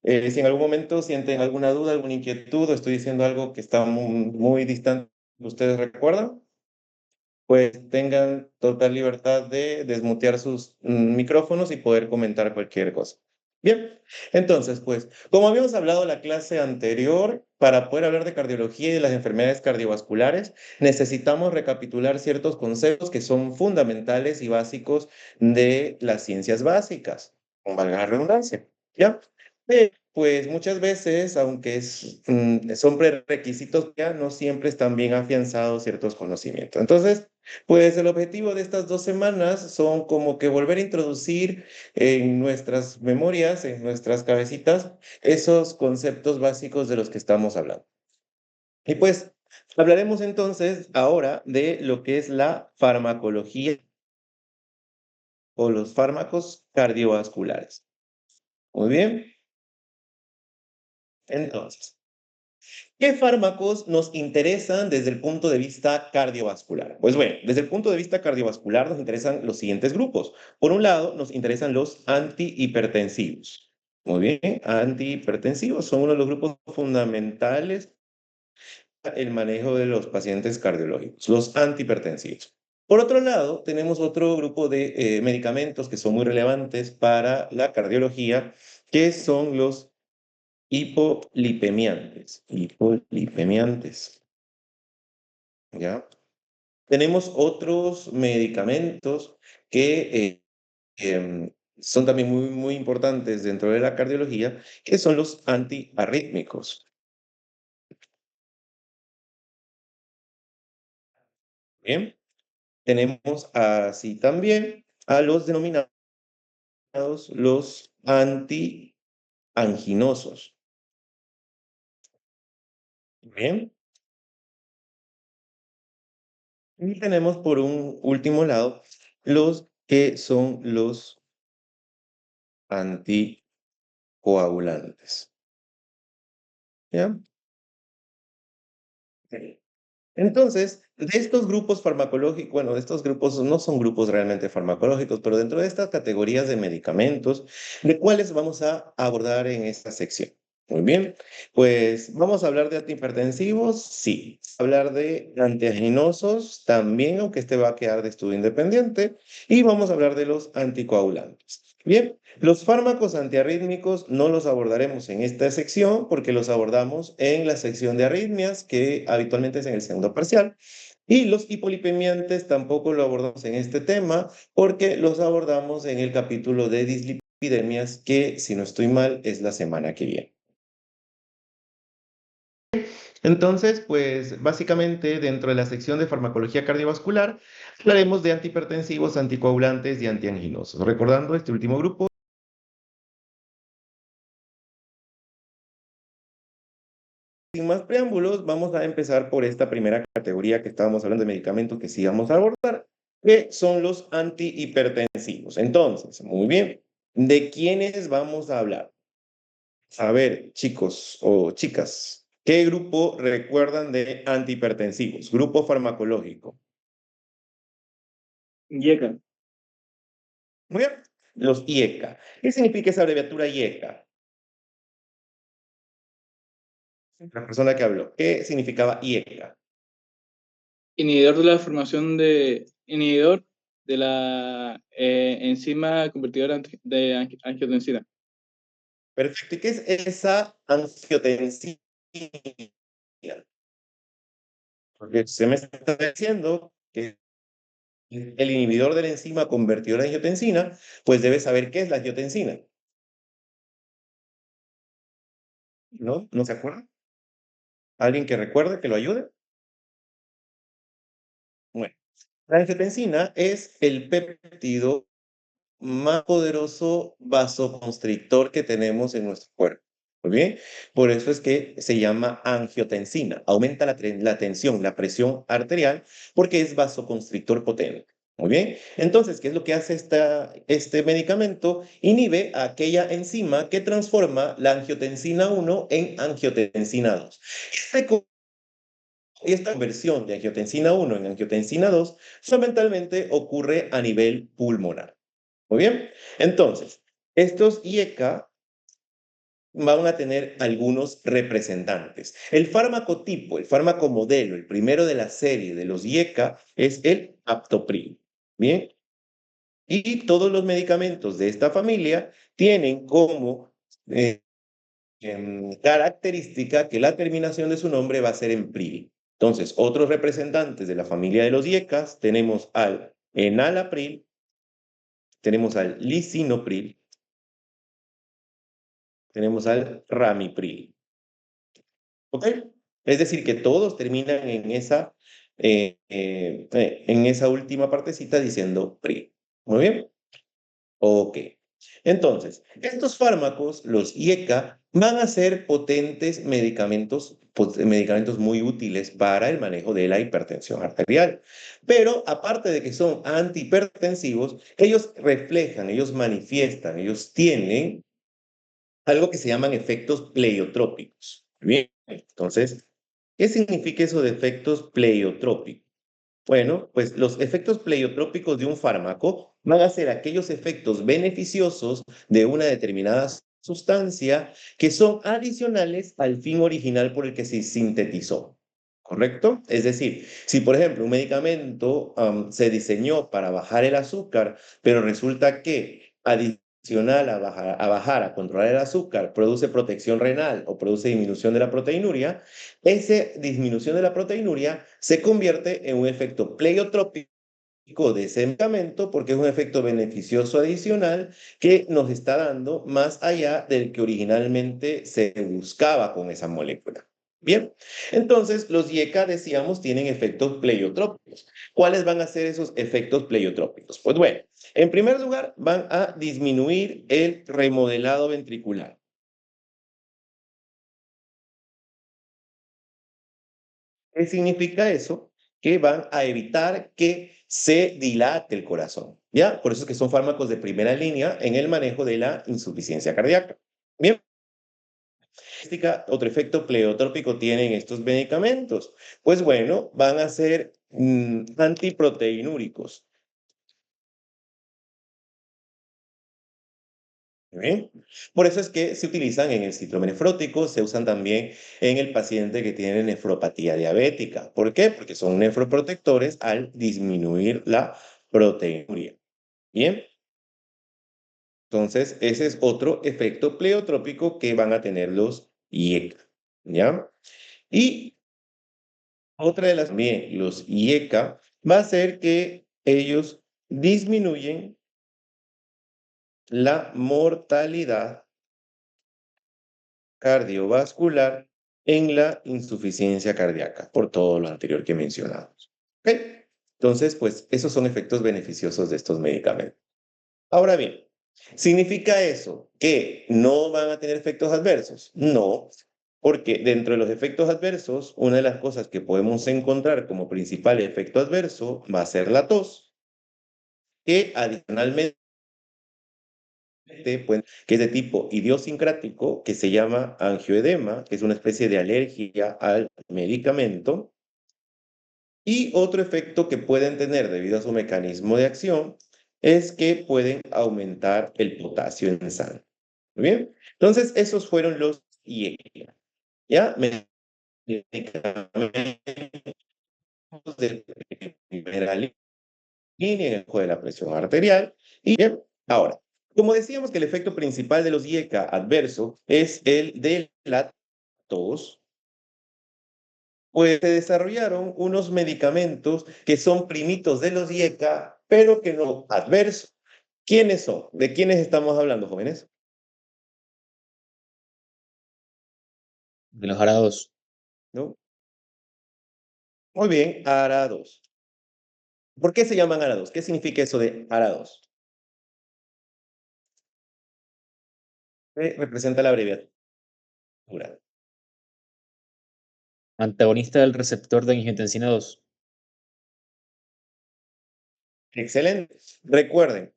Si en algún momento sienten alguna duda, alguna inquietud, o estoy diciendo algo que está muy distante, ¿ustedes recuerdan? Pues tengan total libertad de desmutear sus micrófonos y poder comentar cualquier cosa. Bien, entonces, pues, como habíamos hablado en la clase anterior, para poder hablar de cardiología y de las enfermedades cardiovasculares, necesitamos recapitular ciertos conceptos que son fundamentales y básicos de las ciencias básicas, con valga la redundancia, ¿ya? Pues muchas veces, aunque son prerequisitos, ya no siempre están bien afianzados ciertos conocimientos. Entonces, pues el objetivo de estas 2 semanas son como que volver a introducir en nuestras memorias, en nuestras cabecitas, esos conceptos básicos de los que estamos hablando. Y pues hablaremos entonces ahora de lo que es la farmacología o los fármacos cardiovasculares. Muy bien, entonces, ¿qué fármacos nos interesan desde el punto de vista cardiovascular? Pues bueno, desde el punto de vista cardiovascular nos interesan los siguientes grupos. Por un lado, nos interesan los antihipertensivos. Muy bien, antihipertensivos son uno de los grupos fundamentales para el manejo de los pacientes cardiológicos, los antihipertensivos. Por otro lado, tenemos otro grupo de medicamentos que son muy relevantes para la cardiología, que son los hipolipemiantes. Hipolipemiantes, ¿ya? Tenemos otros medicamentos que son también muy importantes dentro de la cardiología, que son los antiarrítmicos. Bien, tenemos así también a los denominados los antianginosos. Bien, y tenemos por un último lado los que son los anticoagulantes. ¿Ya? Sí. Entonces, de estos grupos farmacológicos, bueno, de estos grupos no son grupos realmente farmacológicos, pero dentro de estas categorías de medicamentos, ¿de cuáles vamos a abordar en esta sección? Muy bien, pues vamos a hablar de antihipertensivos, sí. Hablar de antianginosos también, aunque este va a quedar de estudio independiente. Y vamos a hablar de los anticoagulantes. Bien, los fármacos antiarrítmicos no los abordaremos en esta sección porque los abordamos en la sección de arritmias, que habitualmente es en el segundo parcial. Y los hipolipemiantes tampoco lo abordamos en este tema porque los abordamos en el capítulo de dislipidemias, que si no estoy mal es la semana que viene. Entonces, pues básicamente dentro de la sección de farmacología cardiovascular hablaremos de antihipertensivos, anticoagulantes y antianginosos. Recordando este último grupo, sin más preámbulos, vamos a empezar por esta primera categoría que estábamos hablando de medicamentos que sí vamos a abordar, que son los antihipertensivos. Entonces, muy bien, ¿de quiénes vamos a hablar? A ver, chicos o chicas, ¿qué grupo recuerdan de antihipertensivos? Grupo farmacológico. IECA. Muy bien, los IECA. ¿Qué significa esa abreviatura IECA? La persona que habló. ¿Qué significaba IECA? Inhibidor de la enzima convertidora de angiotensina. Perfecto. ¿Y qué es esa angiotensina? Porque se me está diciendo que el inhibidor de la enzima convertidora de angiotensina, pues debe saber qué es la angiotensina. ¿No? ¿No se acuerda? ¿Alguien que recuerde que lo ayude? Bueno, la angiotensina es el péptido más poderoso vasoconstrictor que tenemos en nuestro cuerpo. Muy bien, por eso es que se llama angiotensina. Aumenta la tensión, la presión arterial, porque es vasoconstrictor potente. Muy bien, entonces, ¿qué es lo que hace este medicamento? Inhibe a aquella enzima que transforma la angiotensina 1 en angiotensina 2. Esta conversión de angiotensina 1 en angiotensina 2 fundamentalmente ocurre a nivel pulmonar. Muy bien. Entonces, estos IECA van a tener algunos representantes. El fármaco tipo, el fármaco modelo, el primero de la serie de los IECA es el aptopril. Bien. Y todos los medicamentos de esta familia tienen como característica que la terminación de su nombre va a ser en pril. Entonces, otros representantes de la familia de los IECAS tenemos al enalapril, tenemos al lisinopril, tenemos al ramipril. ¿Ok? Es decir, que todos terminan en esa última partecita diciendo PRI. Muy bien. Ok. Entonces, estos fármacos, los IECA, van a ser potentes medicamentos, medicamentos muy útiles para el manejo de la hipertensión arterial. Pero aparte de que son antihipertensivos, ellos reflejan, ellos manifiestan, ellos tienen algo que se llaman efectos pleiotrópicos. Bien, entonces, ¿qué significa eso de efectos pleiotrópicos? Bueno, pues los efectos pleiotrópicos de un fármaco van a ser aquellos efectos beneficiosos de una determinada sustancia que son adicionales al fin original por el que se sintetizó. ¿Correcto? Es decir, si por ejemplo un medicamento se diseñó para bajar el azúcar, pero resulta que adicional a controlar el azúcar, produce protección renal o produce disminución de la proteinuria, esa disminución de la proteinuria se convierte en un efecto pleiotrópico de ese medicamento porque es un efecto beneficioso adicional que nos está dando más allá del que originalmente se buscaba con esa molécula. Bien, entonces los IECA, decíamos, tienen efectos pleiotrópicos. ¿Cuáles van a ser esos efectos pleiotrópicos? Pues bueno, en primer lugar, van a disminuir el remodelado ventricular. ¿Qué significa eso? Que van a evitar que se dilate el corazón, ¿ya? Por eso es que son fármacos de primera línea en el manejo de la insuficiencia cardíaca. Bien, otro efecto pleotrópico tienen estos medicamentos. Pues bueno, van a ser antiproteinúricos. ¿Bien? Por eso es que se utilizan en el síndrome nefrótico, se usan también en el paciente que tiene nefropatía diabética. ¿Por qué? Porque son nefroprotectores al disminuir la proteinuria. Bien, entonces ese es otro efecto pleotrópico que van a tener los IECA. ¿Ya? Y otra de las también, los IECA, va a ser que ellos disminuyen la mortalidad cardiovascular en la insuficiencia cardíaca, por todo lo anterior que mencionamos. ¿Ok? Entonces, pues esos son efectos beneficiosos de estos medicamentos. Ahora bien, ¿significa eso que no van a tener efectos adversos? No, porque dentro de los efectos adversos, una de las cosas que podemos encontrar como principal efecto adverso va a ser la tos, que adicionalmente pues, que es de tipo idiosincrático, que se llama angioedema, que es una especie de alergia al medicamento. Y otro efecto que pueden tener debido a su mecanismo de acción es que pueden aumentar el potasio en sangre. Muy bien. Entonces, esos fueron los IECA. ¿Ya? Medicamentos de primera línea en el de la presión arterial. Y bien, ahora, como decíamos que el efecto principal de los IECA adverso es el de la tos, pues se desarrollaron unos medicamentos que son primitos de los IECA, pero que no adversos. ¿Quiénes son? ¿De quiénes estamos hablando, jóvenes? De los arados. ¿No? Muy bien, ARA2. ¿Por qué se llaman ARA2? ¿Qué significa eso de ARA2? ¿Qué representa la abreviatura? Antagonista del receptor de angiotensina 2. Excelente. Recuerden,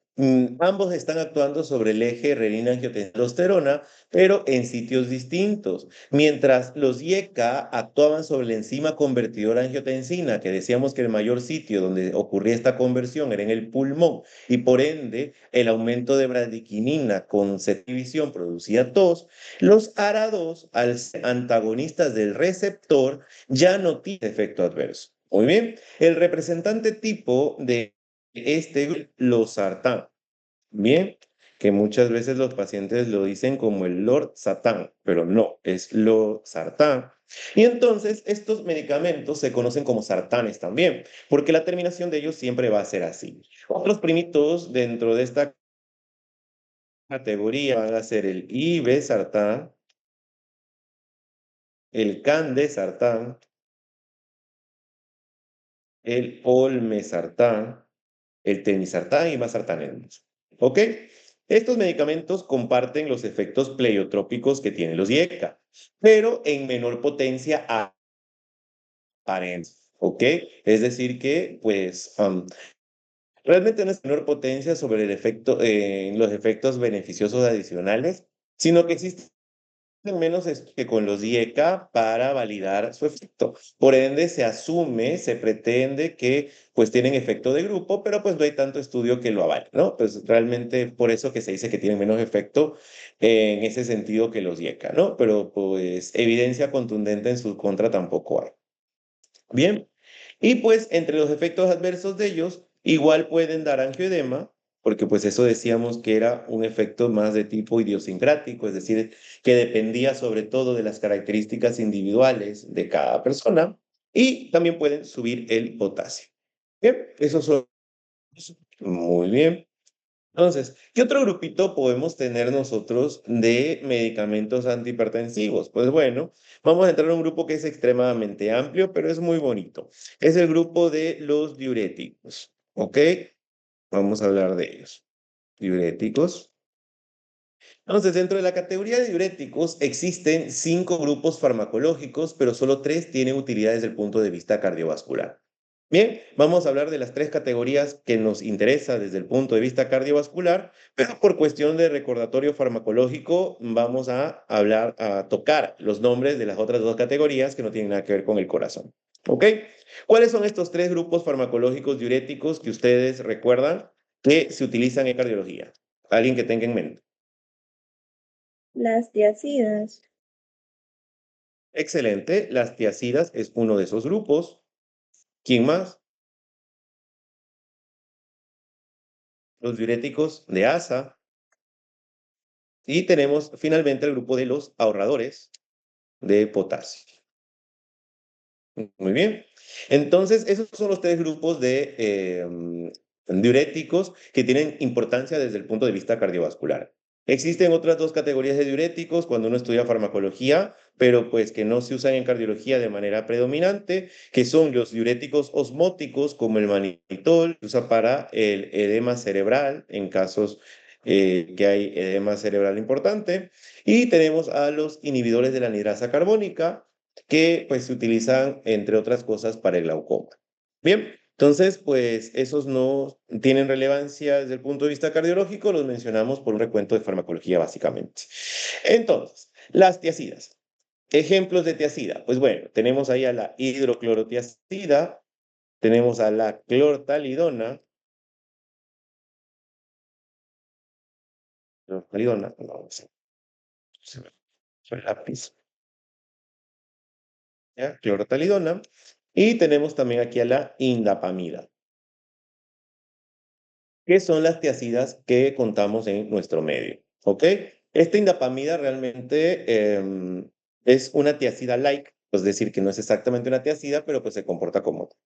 Ambos están actuando sobre el eje renina-angiotensina-aldosterona, pero en sitios distintos. Mientras los IECA actuaban sobre la enzima convertidora angiotensina, que decíamos que el mayor sitio donde ocurría esta conversión era en el pulmón, y por ende el aumento de bradiquinina con inhibición producía tos, los ARA2, al ser antagonistas del receptor, ya no tienen efecto adverso. Muy bien, el representante tipo de este grupo, losartán. Bien, que muchas veces los pacientes lo dicen como el losartán, pero no, es losartán. Y entonces estos medicamentos se conocen como sartanes también, porque la terminación de ellos siempre va a ser así. Otros primitos dentro de esta categoría van a ser el irbesartán, el candesartán, el olmesartán, el temisartán y masartán. ¿Ok? Estos medicamentos comparten los efectos pleiotrópicos que tienen los IECA, pero en menor potencia aparente. ¿Ok? Es decir que, pues, realmente no es menor potencia sobre el efecto, los efectos beneficiosos adicionales, sino que existe menos que con los IECA para validar su efecto. Por ende, se asume, se pretende que pues tienen efecto de grupo, pero pues no hay tanto estudio que lo avale, ¿no? Pues realmente por eso que se dice que tienen menos efecto en ese sentido que los IECA, ¿no? Pero pues evidencia contundente en su contra tampoco hay. Bien, y pues entre los efectos adversos de ellos, igual pueden dar angioedema, porque pues eso decíamos que era un efecto más de tipo idiosincrático, es decir, que dependía sobre todo de las características individuales de cada persona, y también pueden subir el potasio. Bien, eso son muy bien. Entonces, ¿qué otro grupito podemos tener nosotros de medicamentos antihipertensivos? Pues bueno, vamos a entrar en un grupo que es extremadamente amplio, pero es muy bonito. Es el grupo de los diuréticos, ¿ok? Vamos a hablar de ellos. Diuréticos. Entonces, dentro de la categoría de diuréticos existen 5 grupos farmacológicos, pero solo 3 tienen utilidad desde el punto de vista cardiovascular. Bien, vamos a hablar de las 3 categorías que nos interesa desde el punto de vista cardiovascular, pero por cuestión de recordatorio farmacológico vamos a tocar los nombres de las otras 2 categorías que no tienen nada que ver con el corazón. ¿Ok? ¿Cuáles son estos 3 grupos farmacológicos diuréticos que ustedes recuerdan que se utilizan en cardiología? Alguien que tenga en mente. Las tiacidas. Excelente. Las tiacidas es uno de esos grupos. ¿Quién más? Los diuréticos de ASA. Y tenemos finalmente el grupo de los ahorradores de potasio. Muy bien. Entonces, esos son los 3 grupos de diuréticos que tienen importancia desde el punto de vista cardiovascular. Existen otras 2 categorías de diuréticos cuando uno estudia farmacología, pero pues que no se usan en cardiología de manera predominante, que son los diuréticos osmóticos como el manitol, que se usa para el edema cerebral en casos que hay edema cerebral importante, y tenemos a los inhibidores de la anhidrasa carbónica, que pues se utilizan, entre otras cosas, para el glaucoma. Bien, entonces, pues esos no tienen relevancia desde el punto de vista cardiológico, los mencionamos por un recuento de farmacología básicamente. Entonces, las tiacidas. Ejemplos de tiacida. Pues bueno, tenemos ahí a la hidroclorotiacida, tenemos a la clortalidona, no, se me fue el lápiz. ¿Ya? Clortalidona, y tenemos también aquí a la indapamida, que son las tiacidas que contamos en nuestro medio, ¿ok? Esta indapamida realmente es una tiacida-like, es decir, que no es exactamente una tiacida, pero pues se comporta como otra.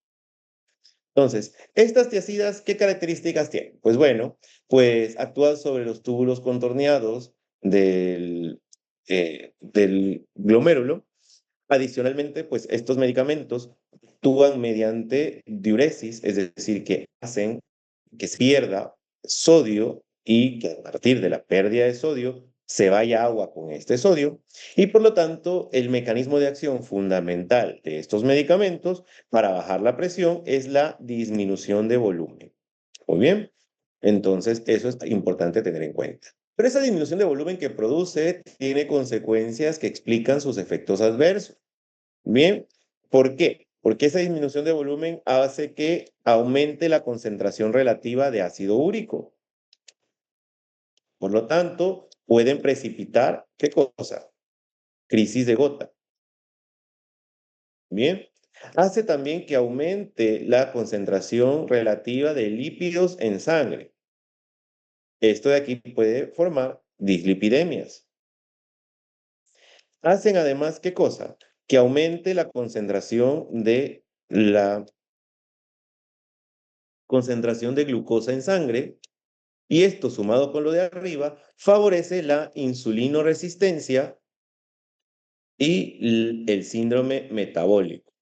Entonces, estas tiacidas, ¿qué características tienen? Pues bueno, pues actúan sobre los túbulos contorneados del glomérulo. Adicionalmente, pues estos medicamentos actúan mediante diuresis, es decir, que hacen que se pierda sodio y que a partir de la pérdida de sodio se vaya agua con este sodio, y por lo tanto el mecanismo de acción fundamental de estos medicamentos para bajar la presión es la disminución de volumen. Muy bien. Entonces, eso es importante tener en cuenta. Pero esa disminución de volumen que produce tiene consecuencias que explican sus efectos adversos. Bien, ¿por qué? Porque esa disminución de volumen hace que aumente la concentración relativa de ácido úrico. Por lo tanto, pueden precipitar, ¿qué cosa? Crisis de gota. Bien, hace también que aumente la concentración relativa de lípidos en sangre. Esto de aquí puede formar dislipidemias. Hacen además, ¿qué cosa? Que aumente la concentración de glucosa en sangre, y esto sumado con lo de arriba favorece la insulinoresistencia y el síndrome metabólico.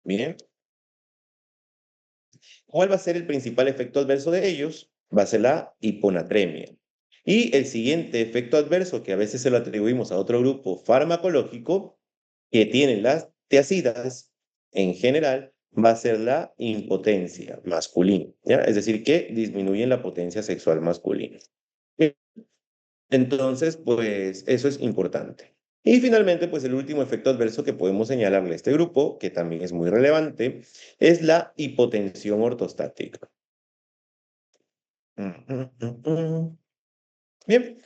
Bien. ¿Cuál va a ser el principal efecto adverso de ellos? Va a ser la hiponatremia. Y el siguiente efecto adverso, que a veces se lo atribuimos a otro grupo farmacológico, que tienen las tiazidas en general, va a ser la impotencia masculina, ¿ya? Es decir, que disminuyen la potencia sexual masculina. Entonces, pues eso es importante. Y finalmente, pues el último efecto adverso que podemos señalarle a este grupo, que también es muy relevante, es la hipotensión ortostática. Bien,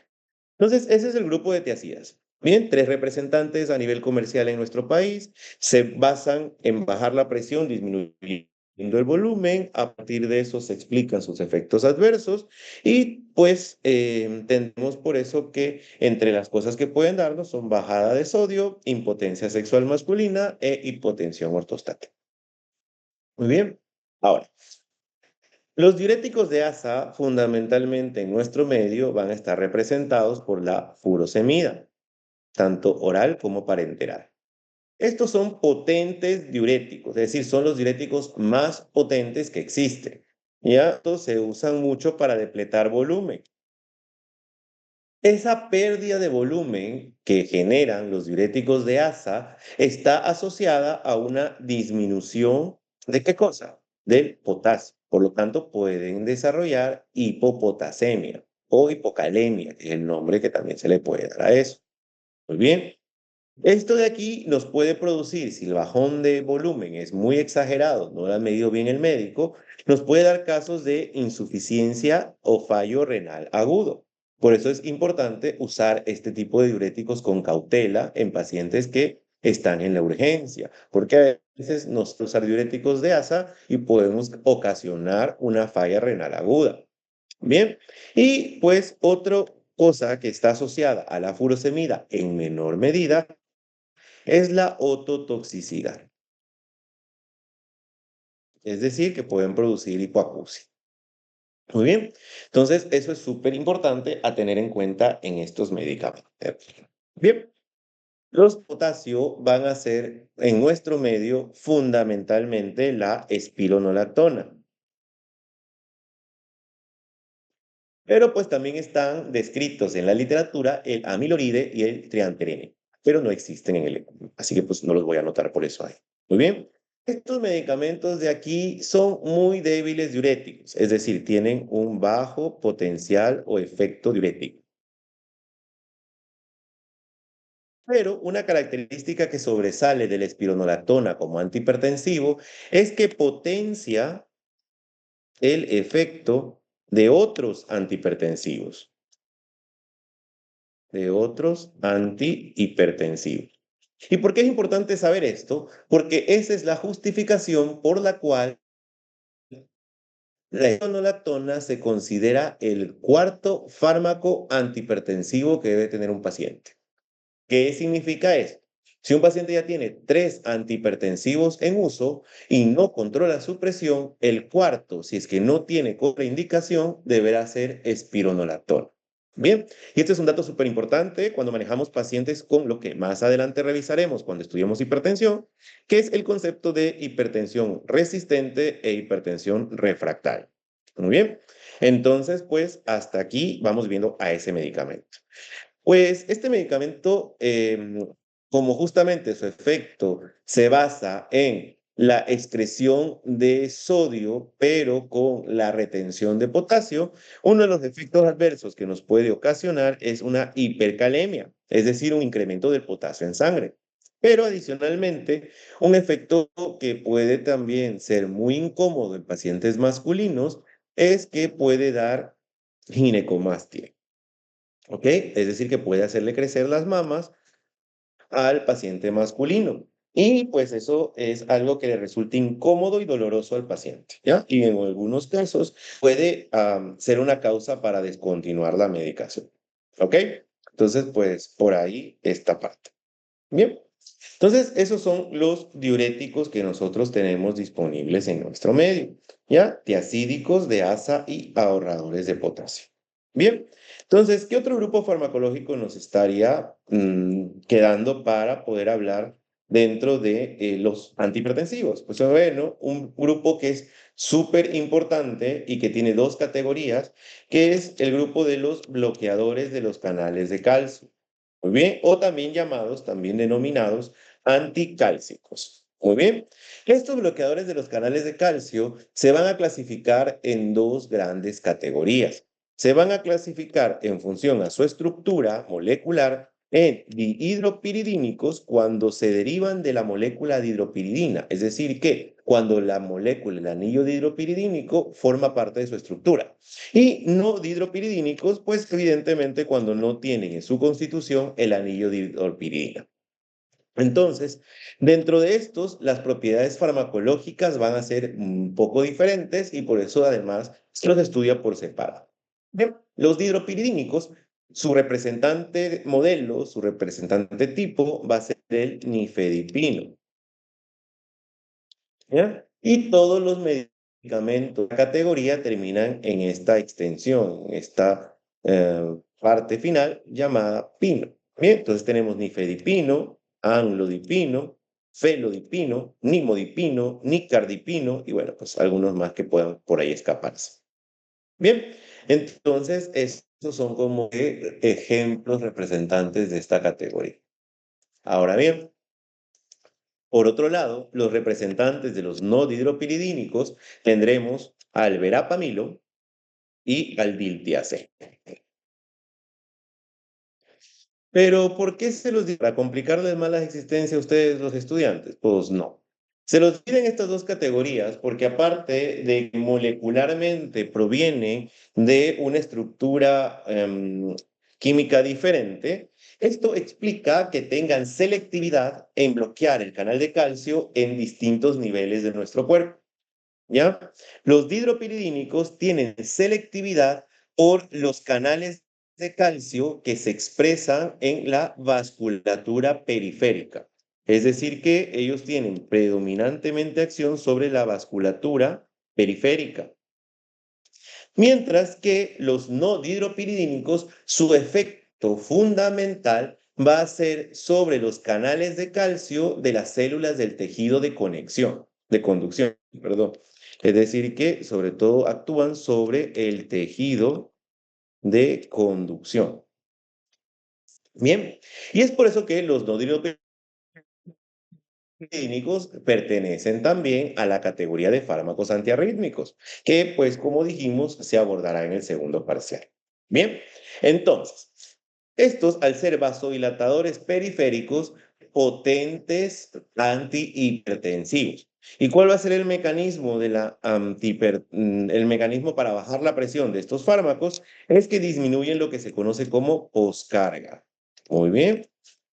entonces ese es el grupo de tiazidas. Bien, 3 representantes a nivel comercial en nuestro país se basan en bajar la presión, disminuyendo el volumen. A partir de eso se explican sus efectos adversos y pues entendemos por eso que entre las cosas que pueden darnos son bajada de sodio, impotencia sexual masculina e hipotensión ortostática. Muy bien, ahora. Los diuréticos de asa, fundamentalmente en nuestro medio, van a estar representados por la furosemida, tanto oral como parenteral. Estos son potentes diuréticos, es decir, son los diuréticos más potentes que existen. Ya estos se usan mucho para depletar volumen. Esa pérdida de volumen que generan los diuréticos de asa está asociada a una disminución ¿de qué cosa? Del potasio. Por lo tanto, pueden desarrollar hipopotasemia o hipocalemia, que es el nombre que también se le puede dar a eso. Muy bien. Esto de aquí nos puede producir, si el bajón de volumen es muy exagerado, no lo ha medido bien el médico, nos puede dar casos de insuficiencia o fallo renal agudo. Por eso es importante usar este tipo de diuréticos con cautela en pacientes que están en la urgencia, porque a veces nos usar diuréticos de asa y podemos ocasionar una falla renal aguda. Bien, y pues otra cosa que está asociada a la furosemida en menor medida es la ototoxicidad. Es decir, que pueden producir hipoacusia. Muy bien, entonces eso es súper importante a tener en cuenta en estos medicamentos. Bien, los potasio van a ser en nuestro medio fundamentalmente la espironolactona. Pero pues también están descritos en la literatura el amiloride y el trianterene, pero no existen en el así que pues no los voy a anotar por eso ahí. Muy bien. Estos medicamentos de aquí son muy débiles diuréticos, es decir, tienen un bajo potencial o efecto diurético. Pero una característica que sobresale de la espironolactona como antihipertensivo es que potencia el efecto de otros antihipertensivos. ¿Y por qué es importante saber esto? Porque esa es la justificación por la cual la espironolactona se considera el cuarto fármaco antihipertensivo que debe tener un paciente. ¿Qué significa esto? Si un paciente ya tiene 3 antihipertensivos en uso y no controla su presión, el cuarto, si es que no tiene contraindicación, deberá ser espironolactona. Bien, y este es un dato súper importante cuando manejamos pacientes con lo que más adelante revisaremos cuando estudiemos hipertensión, que es el concepto de hipertensión resistente e hipertensión refractaria. Muy bien, entonces pues hasta aquí vamos viendo a ese medicamento. Pues este medicamento, como justamente su efecto se basa en la excreción de sodio, pero con la retención de potasio, uno de los efectos adversos que nos puede ocasionar es una hipercalemia, es decir, un incremento del potasio en sangre. Pero adicionalmente, un efecto que puede también ser muy incómodo en pacientes masculinos es que puede dar ginecomastia, ¿ok? Es decir, que puede hacerle crecer las mamas al paciente masculino. Y pues eso es algo que le resulta incómodo y doloroso al paciente, ¿ya? Y en algunos casos puede ser una causa para descontinuar la medicación, ¿ok? Entonces, pues por ahí esta parte. Bien. Entonces, esos son los diuréticos que nosotros tenemos disponibles en nuestro medio, ¿ya? Tiacídicos de asa y ahorradores de potasio. Bien, entonces, ¿qué otro grupo farmacológico nos estaría quedando para poder hablar dentro de los antihipertensivos? Pues bueno, un grupo que es súper importante y que tiene dos categorías, que es el grupo de los bloqueadores de los canales de calcio. Muy bien, o también llamados, también denominados anticálcicos. Muy bien, estos bloqueadores de los canales de calcio se van a clasificar en dos grandes categorías. Se van a clasificar en función a su estructura molecular en dihidropiridínicos cuando se derivan de la molécula de hidropiridina, es decir, que cuando la molécula, el anillo dihidropiridínico, forma parte de su estructura. Y no dihidropiridínicos, pues evidentemente cuando no tienen en su constitución el anillo dihidropiridina. Entonces, dentro de estos, las propiedades farmacológicas van a ser un poco diferentes y por eso además se los estudia por separado. Bien, los dihidropiridínicos, su representante modelo, su representante tipo va a ser el nifedipino. ¿Ya? Y todos los medicamentos de categoría terminan en esta extensión, en esta parte final llamada pino. Bien, entonces tenemos nifedipino, amlodipino, felodipino, nimodipino, nicardipino y bueno, pues algunos más que puedan por ahí escaparse. Bien, entonces estos son como que ejemplos representantes de esta categoría. Ahora bien, por otro lado, los representantes de los no dihidropiridínicos tendremos al verapamilo y al diltiazem. Pero, ¿por qué se los divide? ¿Para complicarles más la existencia a ustedes, los estudiantes? Pues no. Se los dividen en estas dos categorías porque aparte de que molecularmente provienen de una estructura química diferente, esto explica que tengan selectividad en bloquear el canal de calcio en distintos niveles de nuestro cuerpo. ¿Ya? Los dihidropiridínicos tienen selectividad por los canales de calcio que se expresan en la vasculatura periférica. Es decir, que ellos tienen predominantemente acción sobre la vasculatura periférica. Mientras que los no dihidropiridínicos, su efecto fundamental va a ser sobre los canales de calcio de las células del tejido de conexión, de conducción, perdón. Es decir, que sobre todo actúan sobre el tejido de conducción. Bien, y es por eso que los no dihidropiridínicos pertenecen también a la categoría de fármacos antiarrítmicos, que pues como dijimos se abordará en el segundo parcial. Bien, entonces, estos al ser vasodilatadores periféricos potentes antihipertensivos. ¿Y cuál va a ser el mecanismo de el mecanismo para bajar la presión de estos fármacos? Es que disminuyen lo que se conoce como poscarga. Muy bien.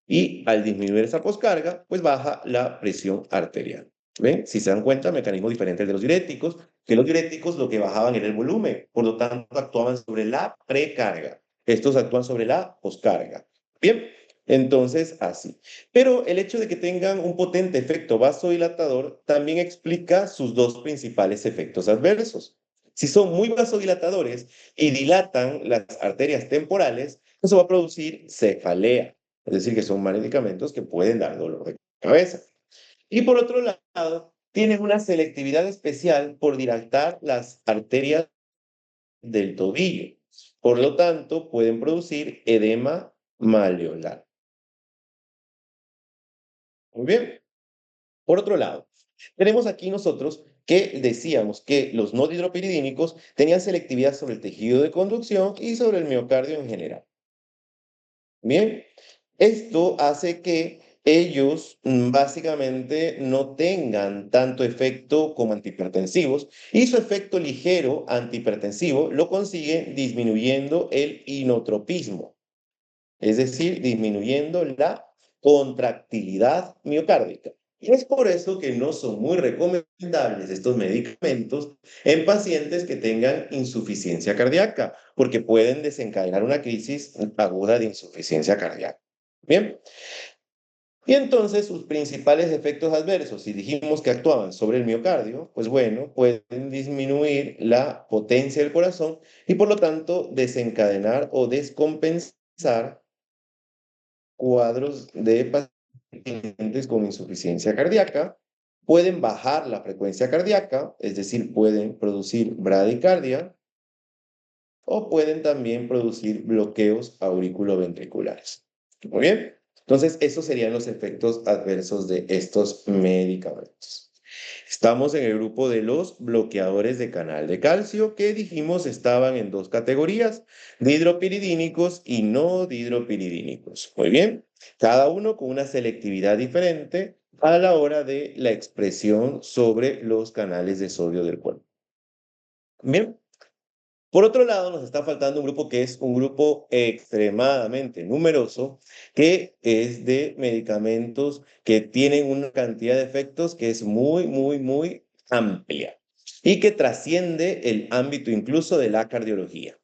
Y al disminuir esa poscarga, pues baja la presión arterial. ¿Ven? Si se dan cuenta, mecanismo diferente al de los diuréticos, que los diuréticos lo que bajaban era el volumen, por lo tanto actuaban sobre la precarga. Estos actúan sobre la poscarga. Bien, entonces así. Pero el hecho de que tengan un potente efecto vasodilatador también explica sus dos principales efectos adversos. Si son muy vasodilatadores y dilatan las arterias temporales, eso va a producir cefalea. Es decir, que son medicamentos que pueden dar dolor de cabeza. Y por otro lado, tienen una selectividad especial por dilatar las arterias del tobillo. Por lo tanto, pueden producir edema malleolar. Muy bien. Por otro lado, Tenemos aquí nosotros que decíamos que los no dihidropiridínicos tenían selectividad sobre el tejido de conducción y sobre el miocardio en general. Bien, esto hace que ellos básicamente no tengan tanto efecto como antihipertensivos y su efecto ligero antihipertensivo lo consiguen disminuyendo el inotropismo, es decir, disminuyendo la contractilidad miocárdica. Y es por eso que no son muy recomendables estos medicamentos en pacientes que tengan insuficiencia cardíaca, porque pueden desencadenar una crisis aguda de insuficiencia cardíaca. Bien, y entonces sus principales efectos adversos, si dijimos que actuaban sobre el miocardio, pues bueno, pueden disminuir la potencia del corazón y por lo tanto desencadenar o descompensar cuadros de pacientes con insuficiencia cardíaca, pueden bajar la frecuencia cardíaca, es decir, pueden producir bradicardia o pueden también producir bloqueos auriculoventriculares. Muy bien, entonces esos serían los efectos adversos de estos medicamentos. Estamos en el grupo de los bloqueadores de canal de calcio que dijimos estaban en dos categorías, dihidropiridínicos y no dihidropiridínicos. Muy bien, cada uno con una selectividad diferente a la hora de la expresión sobre los canales de sodio del cuerpo. Bien, por otro lado, nos está faltando un grupo que es un grupo extremadamente numeroso, que es de medicamentos que tienen una cantidad de efectos que es muy amplia y que trasciende el ámbito incluso de la cardiología.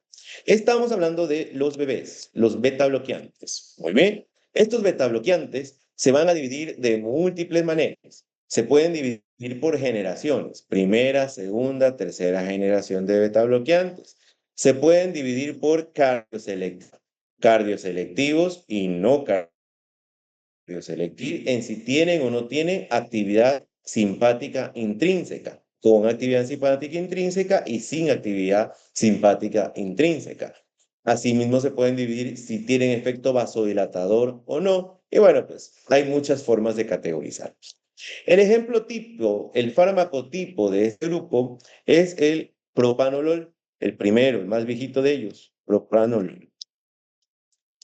Estamos hablando de los bebés, los beta bloqueantes. Muy bien, estos beta bloqueantes se van a dividir de múltiples maneras. Se pueden dividir por generaciones, primera, segunda, tercera generación de beta bloqueantes. Se pueden dividir por cardioselectivos y no cardioselectivos, en si tienen o no tienen actividad simpática intrínseca, con actividad simpática intrínseca y sin actividad simpática intrínseca. Asimismo, se pueden dividir si tienen efecto vasodilatador o no. Y bueno, pues hay muchas formas de categorizarlos. El ejemplo tipo, el fármaco tipo de este grupo es el propanolol, el primero, el más viejito de ellos, propranolol.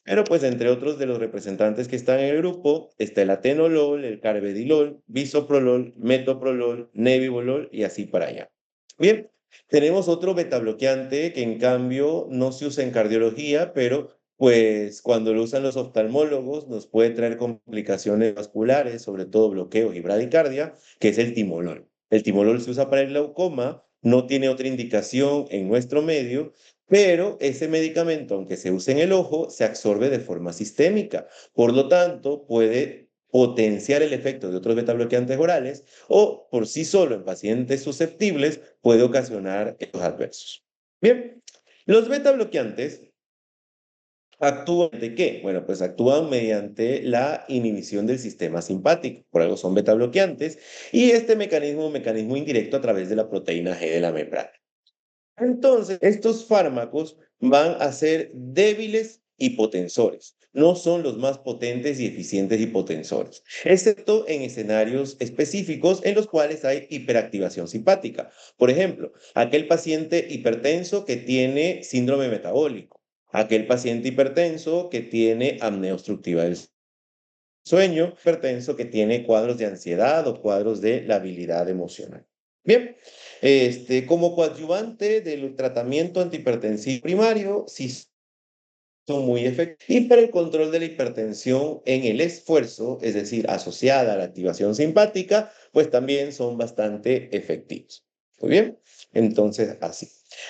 Pero pues entre otros de los representantes que están en el grupo está el atenolol, el carvedilol, bisoprolol, metoprolol, nebivolol y así para allá. Bien, tenemos otro betabloqueante que en cambio no se usa en cardiología, pero pues cuando lo usan los oftalmólogos nos puede traer complicaciones vasculares, sobre todo bloqueos y bradicardia, que es el timolol. El timolol se usa para el glaucoma, no tiene otra indicación en nuestro medio, pero ese medicamento, aunque se use en el ojo, se absorbe de forma sistémica. Por lo tanto, puede potenciar el efecto de otros betabloqueantes orales o por sí solo en pacientes susceptibles puede ocasionar estos adversos. Bien, los betabloqueantes actúan ¿de qué? Bueno, pues actúan mediante la inhibición del sistema simpático, por algo son betabloqueantes, y este mecanismo es un mecanismo indirecto a través de la proteína G de la membrana. Entonces, estos fármacos van a ser débiles hipotensores. No son los más potentes y eficientes hipotensores, excepto en escenarios específicos en los cuales hay hiperactivación simpática. Por ejemplo, aquel paciente hipertenso que tiene síndrome metabólico, aquel paciente hipertenso que tiene apnea obstructiva del sueño, hipertenso que tiene cuadros de ansiedad o cuadros de labilidad emocional. Bien, como coadyuvante del tratamiento antihipertensivo primario, sí son muy efectivos. Y para el control de la hipertensión en el esfuerzo, es decir, asociada a la activación simpática, pues también son bastante efectivos. Muy bien, entonces así.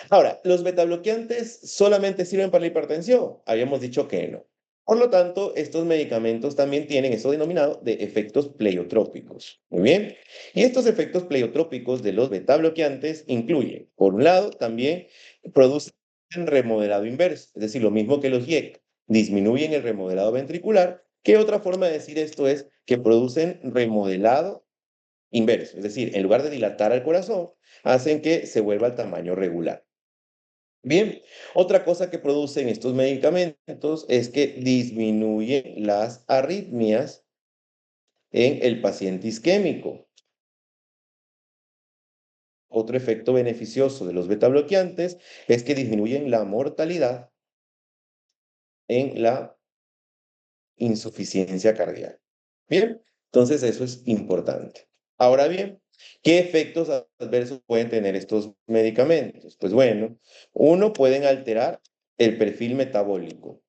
Ahora, ¿los betabloqueantes solamente sirven para la hipertensión? Habíamos dicho que no. Por lo tanto, estos medicamentos también tienen eso denominado de efectos pleiotrópicos. Muy bien. Y estos efectos pleiotrópicos de los betabloqueantes incluyen, por un lado, también producen remodelado inverso, es decir, lo mismo que los IEC, disminuyen el remodelado ventricular. ¿Qué otra forma de decir esto es que producen remodelado inverso? Es decir, en lugar de dilatar al corazón, hacen que se vuelva al tamaño regular. Bien, otra cosa que producen estos medicamentos es que disminuyen las arritmias en el paciente isquémico. otro efecto beneficioso de los betabloqueantes es que disminuyen la mortalidad en la insuficiencia cardíaca. Bien, entonces eso es importante. Ahora bien, ¿qué efectos adversos pueden tener estos medicamentos? Pues bueno, uno, pueden alterar el perfil metabólico,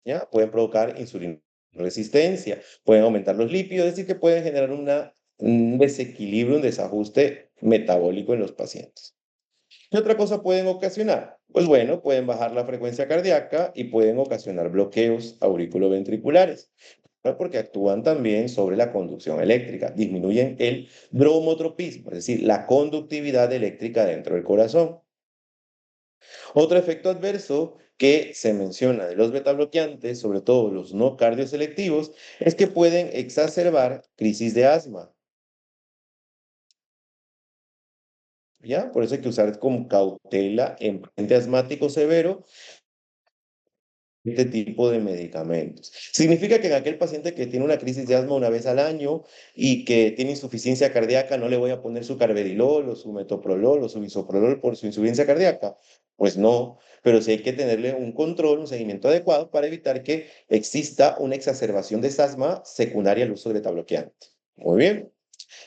¿ya? Pueden provocar insulina resistencia, pueden aumentar los lípidos, es decir, que pueden generar un desequilibrio, un desajuste metabólico en los pacientes. ¿Qué otra cosa pueden ocasionar? Pues bueno, pueden bajar la frecuencia cardíaca y pueden ocasionar bloqueos auriculoventriculares, ¿no? Porque actúan también sobre la conducción eléctrica, disminuyen el bromotropismo, es decir, la conductividad eléctrica dentro del corazón. Otro efecto adverso que se menciona de los betabloqueantes, sobre todo los no cardioselectivos, es que pueden exacerbar crisis de asma. ¿Ya? Por eso hay que usar con cautela en paciente asmático severo este tipo de medicamentos. Significa que en aquel paciente que tiene una crisis de asma una vez al año y que tiene insuficiencia cardíaca, no le voy a poner su carvedilol o su metoprolol o su bisoprolol por su insuficiencia cardíaca. Pues no, pero sí hay que tenerle un control, un seguimiento adecuado para evitar que exista una exacerbación de esa asma secundaria al uso de betabloqueante. Muy bien.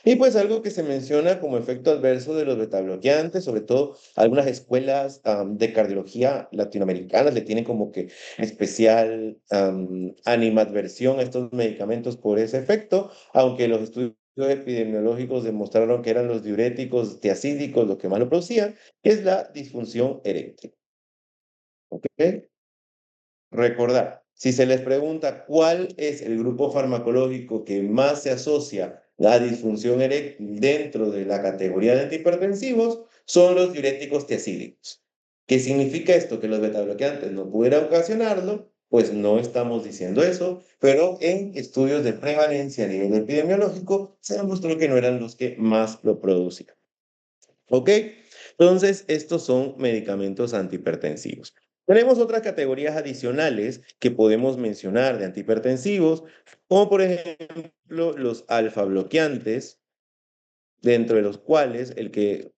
Y pues algo que se menciona como efecto adverso de los betabloqueantes, sobre todo algunas escuelas de cardiología latinoamericanas le tienen como que especial animadversión a estos medicamentos por ese efecto, aunque los estudios epidemiológicos demostraron que eran los diuréticos tiacídicos lo que más lo producían, es la disfunción eréctil. ¿Ok? Recordar, si se les pregunta cuál es el grupo farmacológico que más se asocia a disfunción eréctil dentro de la categoría de antihipertensivos, son los diuréticos tiacídicos. ¿Qué significa esto? Que los betabloqueantes no pudieran ocasionarlo, pues no estamos diciendo eso, pero en estudios de prevalencia a nivel epidemiológico se demostró que no eran los que más lo producían. ¿Ok? Entonces, estos son medicamentos antihipertensivos. Tenemos otras categorías adicionales que podemos mencionar de antihipertensivos, como por ejemplo los alfa bloqueantes, dentro de los cuales el que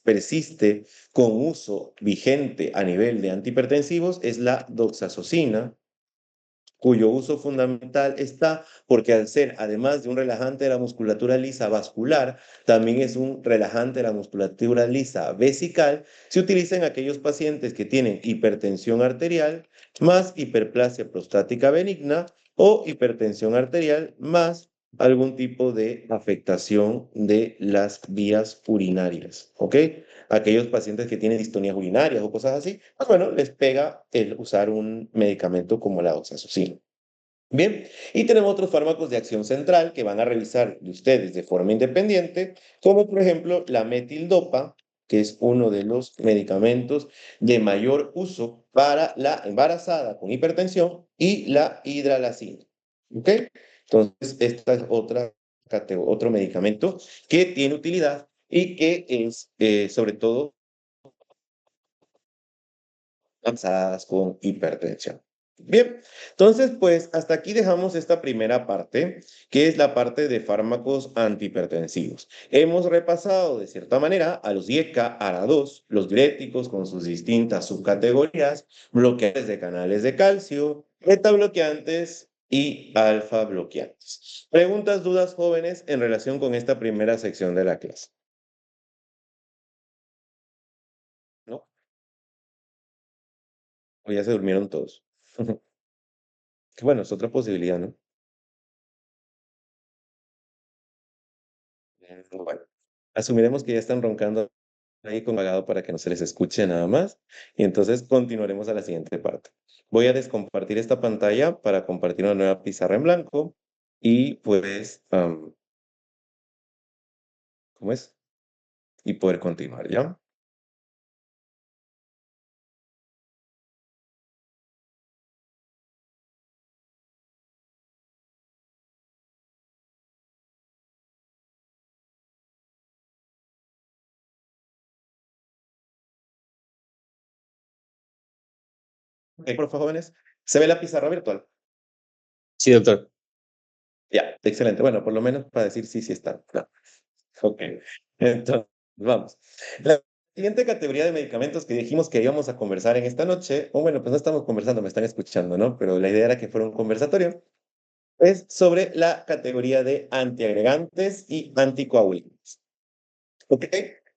persiste con uso vigente a nivel de antihipertensivos es la doxazocina, cuyo uso fundamental está porque al ser, además de un relajante de la musculatura lisa vascular, también es un relajante de la musculatura lisa vesical, se utiliza en aquellos pacientes que tienen hipertensión arterial más hiperplasia prostática benigna o hipertensión arterial más algún tipo de afectación de las vías urinarias, ¿ok? Aquellos pacientes que tienen distonías urinarias o cosas así, pues bueno, les pega el usar un medicamento como la oxazocina. Bien, y tenemos otros fármacos de acción central que van a revisar de ustedes de forma independiente, como por ejemplo la metildopa, que es uno de los medicamentos de mayor uso para la embarazada con hipertensión, y la hidralazina. ¿Ok? Entonces, esta es otro medicamento que tiene utilidad y que es sobre todo embarazadas con hipertensión. Bien, entonces pues hasta aquí dejamos esta primera parte, que es la parte de fármacos antihipertensivos. Hemos repasado de cierta manera a los IECA, ARA2, los diuréticos con sus distintas subcategorías, bloqueadores de canales de calcio, beta bloqueantes y alfa bloqueantes. Preguntas, dudas, jóvenes, en relación con esta primera sección de la clase, ¿no? O ya se durmieron todos. Que bueno, es otra posibilidad, ¿no? Bueno, asumiremos que ya están roncando ahí con vagado para que no se les escuche nada más. Y entonces continuaremos a la siguiente parte. Voy a descompartir esta pantalla para compartir una nueva pizarra en blanco y pues, ¿cómo es? Y poder continuar, ¿ya? Ok, por favor, jóvenes. ¿Se ve la pizarra virtual? Sí, doctor. Ya, excelente. Bueno, por lo menos para decir sí, sí está. No. Ok. Entonces, vamos. La siguiente categoría de medicamentos que dijimos que íbamos a conversar en esta noche, o bueno, pues no estamos conversando, me están escuchando, ¿no? Pero la idea era que fuera un conversatorio, es sobre la categoría de antiagregantes y anticoagulantes. ¿Ok?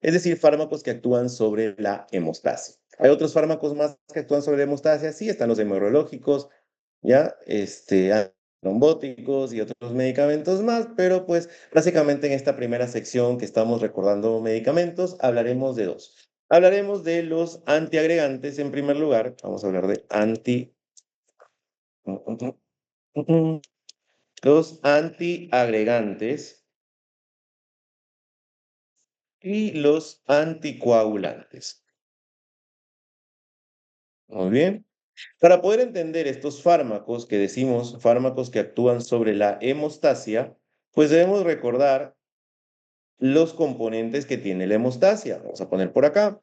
Es decir, fármacos que actúan sobre la hemostasia. Hay otros fármacos más que actúan sobre la hemostasia, sí, están los hemorrológicos, ya, trombóticos y otros medicamentos más, pero pues básicamente en esta primera sección que estamos recordando medicamentos, hablaremos de dos. Hablaremos de los antiagregantes en primer lugar, vamos a hablar de los antiagregantes y los anticoagulantes. Muy bien. Para poder entender estos fármacos que decimos, fármacos que actúan sobre la hemostasia, pues debemos recordar los componentes que tiene la hemostasia. Vamos a poner por acá.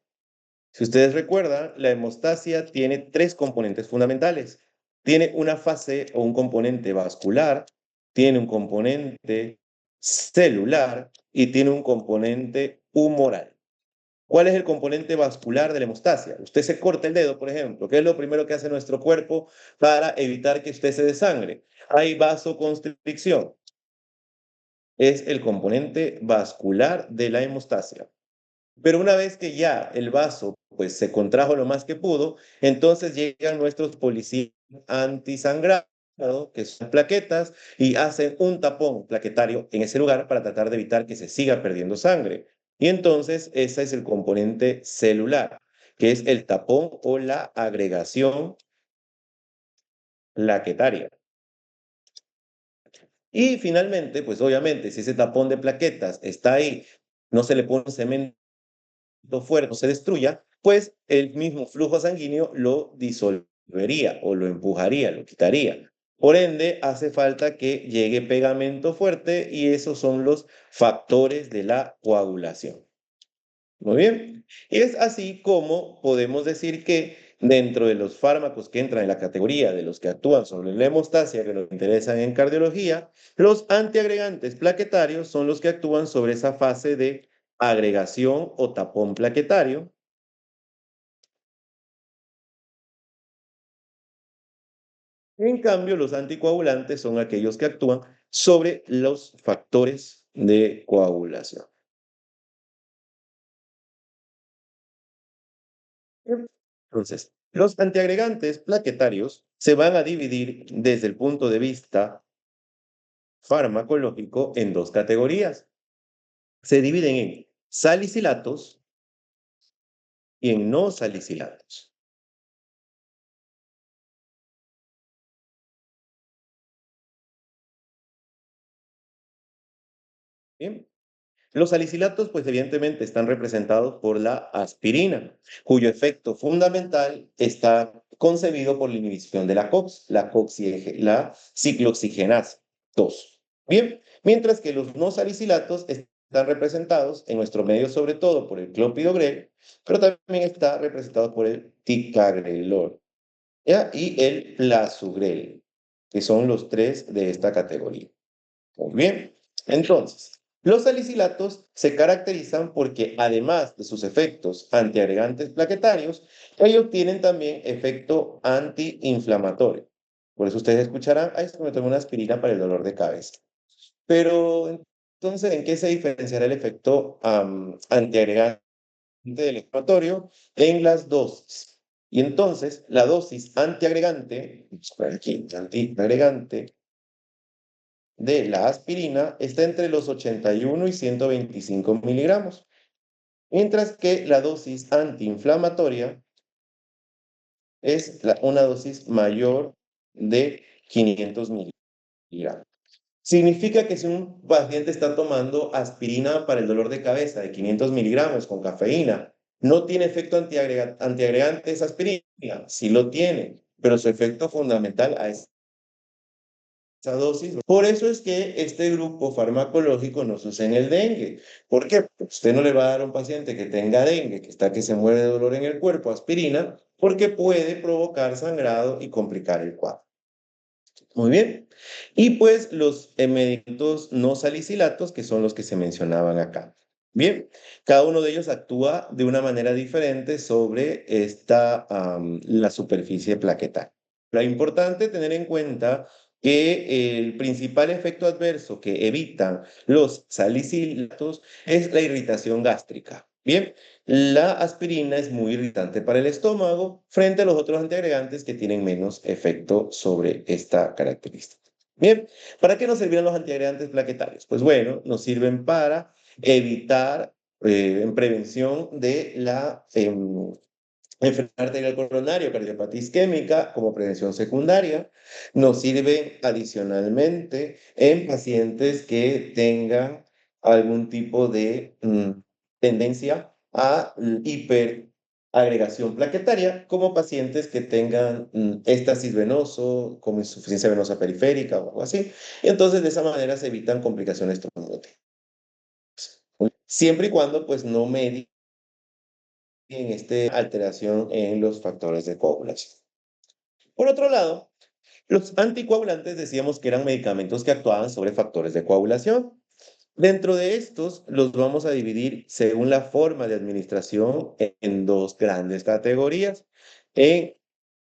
Si ustedes recuerdan, la hemostasia tiene tres componentes fundamentales. Tiene una fase o un componente vascular, tiene un componente celular y tiene un componente humoral. ¿Cuál es el componente vascular de la hemostasia? Usted se corta el dedo, por ejemplo. ¿Qué es lo primero que hace nuestro cuerpo para evitar que usted se desangre? Hay vasoconstricción. Es el componente vascular de la hemostasia. Pero una vez que ya el vaso pues se contrajo lo más que pudo, entonces llegan nuestros policías antisangrado, que son plaquetas, y hacen un tapón plaquetario en ese lugar para tratar de evitar que se siga perdiendo sangre. Y entonces ese es el componente celular, que es el tapón o la agregación plaquetaria. Y finalmente, pues obviamente, si ese tapón de plaquetas está ahí, no se le pone cemento fuerte, no se destruya, pues el mismo flujo sanguíneo lo disolvería o lo empujaría, lo quitaría. Por ende, hace falta que llegue pegamento fuerte y esos son los factores de la coagulación. Muy bien. Y es así como podemos decir que dentro de los fármacos que entran en la categoría de los que actúan sobre la hemostasia, que nos interesan en cardiología, los antiagregantes plaquetarios son los que actúan sobre esa fase de agregación o tapón plaquetario. En cambio, los anticoagulantes son aquellos que actúan sobre los factores de coagulación. Entonces, los antiagregantes plaquetarios se van a dividir desde el punto de vista farmacológico en dos categorías. Se dividen en salicilatos y en no salicilatos. Bien. Los salicilatos, pues evidentemente están representados por la aspirina, cuyo efecto fundamental está concebido por la inhibición de la ciclooxigenasa 2. Bien, mientras que los no salicilatos están representados en nuestro medio sobre todo por el clopidogrel, pero también está representado por el ticagrelor, ¿ya? Y el plasugrel, que son los tres de esta categoría. Muy bien, entonces, los salicilatos se caracterizan porque además de sus efectos antiagregantes plaquetarios, ellos tienen también efecto antiinflamatorio. Por eso ustedes escucharán, ay, es que me tomé una aspirina para el dolor de cabeza. Pero entonces, ¿en qué se diferenciará el efecto antiagregante del inflamatorio? En las dosis. Y entonces, la dosis antiagregante, aquí, antiagregante, de la aspirina está entre los 81 y 125 miligramos, mientras que la dosis antiinflamatoria es una dosis mayor de 500 miligramos. Significa que si un paciente está tomando aspirina para el dolor de cabeza de 500 miligramos con cafeína, no tiene efecto antiagregante esa aspirina, sí lo tiene, pero su efecto fundamental esa dosis. Por eso es que este grupo farmacológico no se usa en el dengue. ¿Por qué? Porque usted no le va a dar a un paciente que tenga dengue, que está que se muere de dolor en el cuerpo, aspirina, porque puede provocar sangrado y complicar el cuadro. Muy bien. Y pues los medicamentos no salicilatos, que son los que se mencionaban acá. Bien, cada uno de ellos actúa de una manera diferente sobre la superficie plaquetaria. Lo importante tener en cuenta que el principal efecto adverso que evitan los salicilatos es la irritación gástrica. Bien, la aspirina es muy irritante para el estómago frente a los otros antiagregantes que tienen menos efecto sobre esta característica. Bien, ¿para qué nos sirven los antiagregantes plaquetarios? Pues bueno, nos sirven para evitar en prevención de la enfermedad arterial coronaria, cardiopatía isquémica como prevención secundaria. Nos sirve adicionalmente en pacientes que tengan algún tipo de tendencia a hiperagregación plaquetaria, como pacientes que tengan éstasis venoso, como insuficiencia venosa periférica o algo así. Y entonces de esa manera se evitan complicaciones tromboembólicas. Siempre y cuando pues no medien alteración en los factores de coagulación. Por otro lado, los anticoagulantes decíamos que eran medicamentos que actuaban sobre factores de coagulación. Dentro de estos los vamos a dividir según la forma de administración en dos grandes categorías. En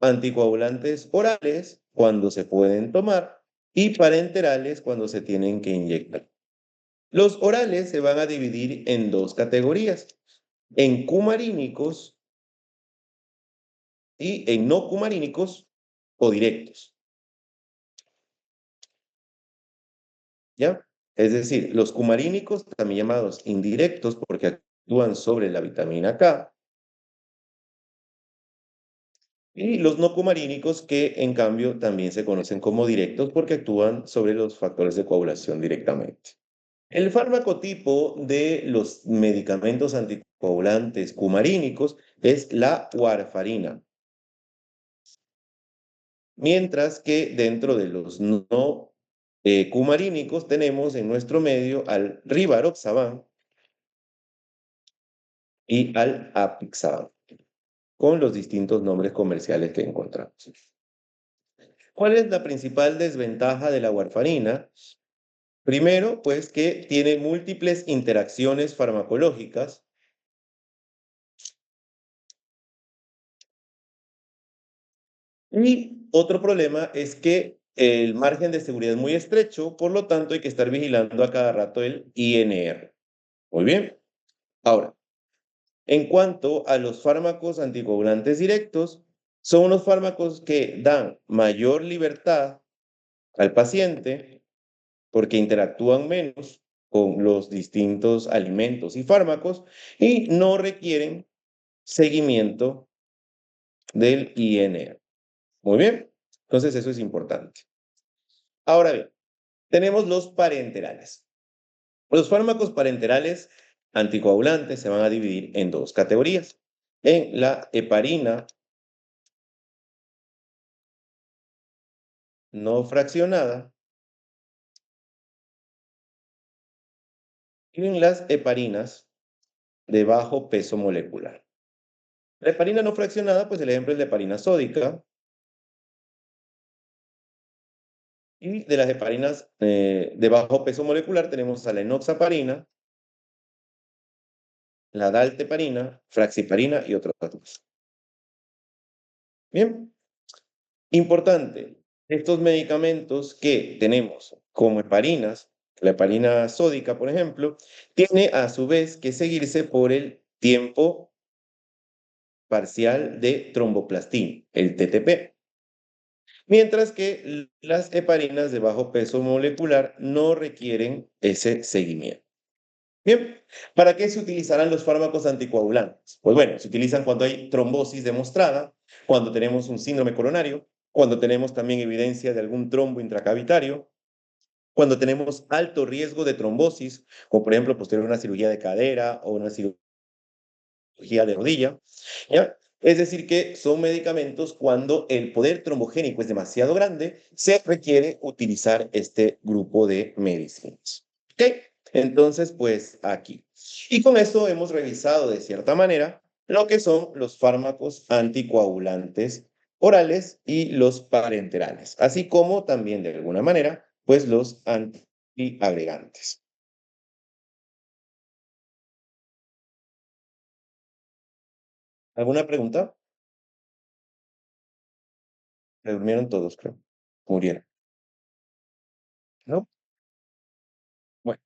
anticoagulantes orales, cuando se pueden tomar, y parenterales, cuando se tienen que inyectar. Los orales se van a dividir en dos categorías, en cumarínicos y en no cumarínicos o directos. ¿Ya? Es decir, los cumarínicos, también llamados indirectos porque actúan sobre la vitamina K, y los no cumarínicos que en cambio también se conocen como directos porque actúan sobre los factores de coagulación directamente. El fármaco tipo de los medicamentos anticoagulantes cumarínicos es la warfarina. Mientras que dentro de los no cumarínicos tenemos en nuestro medio al rivaroxaban y al apixaban, con los distintos nombres comerciales que encontramos. ¿Cuál es la principal desventaja de la warfarina? Primero, pues que tiene múltiples interacciones farmacológicas. Y otro problema es que el margen de seguridad es muy estrecho, por lo tanto hay que estar vigilando a cada rato el INR. Muy bien. Ahora, en cuanto a los fármacos anticoagulantes directos, son unos fármacos que dan mayor libertad al paciente porque interactúan menos con los distintos alimentos y fármacos y no requieren seguimiento del INR. Muy bien, entonces eso es importante. Ahora bien, tenemos los parenterales. Los fármacos parenterales anticoagulantes se van a dividir en dos categorías. En la heparina no fraccionada y en las heparinas de bajo peso molecular. La heparina no fraccionada, pues el ejemplo es la heparina sódica. Y de las heparinas de bajo peso molecular tenemos a la enoxaparina, la dalteparina, fraxiparina y otros más. Bien, importante, estos medicamentos que tenemos como heparinas, la heparina sódica, por ejemplo, tiene a su vez que seguirse por el tiempo parcial de tromboplastina, el TTP. Mientras que las heparinas de bajo peso molecular no requieren ese seguimiento. Bien, ¿para qué se utilizarán los fármacos anticoagulantes? Pues bueno, se utilizan cuando hay trombosis demostrada, cuando tenemos un síndrome coronario, cuando tenemos también evidencia de algún trombo intracavitario, cuando tenemos alto riesgo de trombosis, como por ejemplo posterior a una cirugía de cadera o una cirugía de rodilla, ¿ya? Es decir, que son medicamentos cuando el poder trombogénico es demasiado grande, se requiere utilizar este grupo de medicinas. ¿Ok? Entonces, pues aquí. Y con esto hemos revisado de cierta manera lo que son los fármacos anticoagulantes orales y los parenterales, así como también de alguna manera, pues los antiagregantes. ¿Alguna pregunta? Se durmieron todos, creo. Murieron, ¿no? Bueno,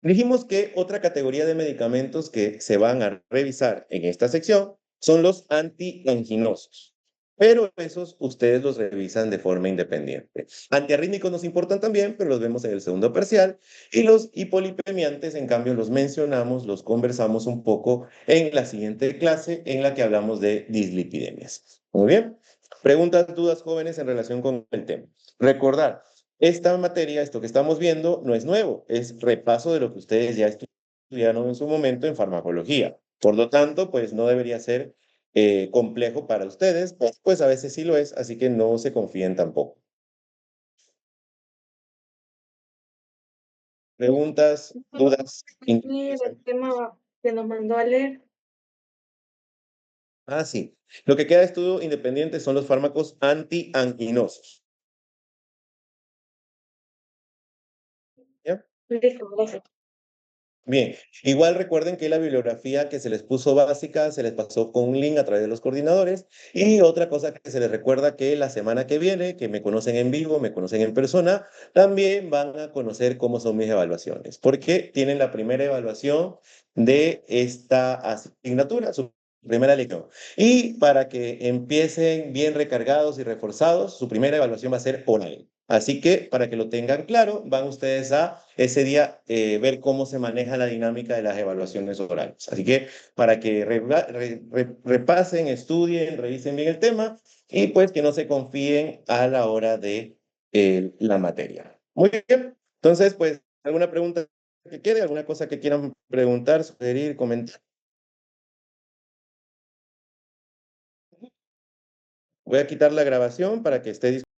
dijimos que otra categoría de medicamentos que se van a revisar en esta sección son los antianginosos. Pero esos ustedes los revisan de forma independiente. Antiarrítmicos nos importan también, pero los vemos en el segundo parcial. Y los hipolipemiantes, en cambio, los mencionamos, los conversamos un poco en la siguiente clase en la que hablamos de dislipidemias. Muy bien. Preguntas, dudas, jóvenes, en relación con el tema. Recordar, esta materia, esto que estamos viendo, no es nuevo, es repaso de lo que ustedes ya estudiaron en su momento en farmacología. Por lo tanto, pues no debería ser complejo para ustedes, pues a veces sí lo es, así que no se confíen tampoco. Preguntas, dudas, inquietudes. El tema que nos mandó a leer. Ah, sí. Lo que queda de estudio independiente son los fármacos antianginosos. ¿Ya? Listo, gracias. Bien, igual recuerden que la bibliografía que se les puso básica se les pasó con un link a través de los coordinadores. Y otra cosa que se les recuerda que la semana que viene, que me conocen en vivo, me conocen en persona, también van a conocer cómo son mis evaluaciones, porque tienen la primera evaluación de esta asignatura, su primera lección. Y para que empiecen bien recargados y reforzados, su primera evaluación va a ser oral. Así que para que lo tengan claro, van ustedes a ese día ver cómo se maneja la dinámica de las evaluaciones orales. Así que para que repasen, estudien, revisen bien el tema y pues que no se confíen a la hora de la materia. Muy bien. Entonces, pues, ¿alguna pregunta que quede? ¿Alguna cosa que quieran preguntar, sugerir, comentar? Voy a quitar la grabación para que esté disponible.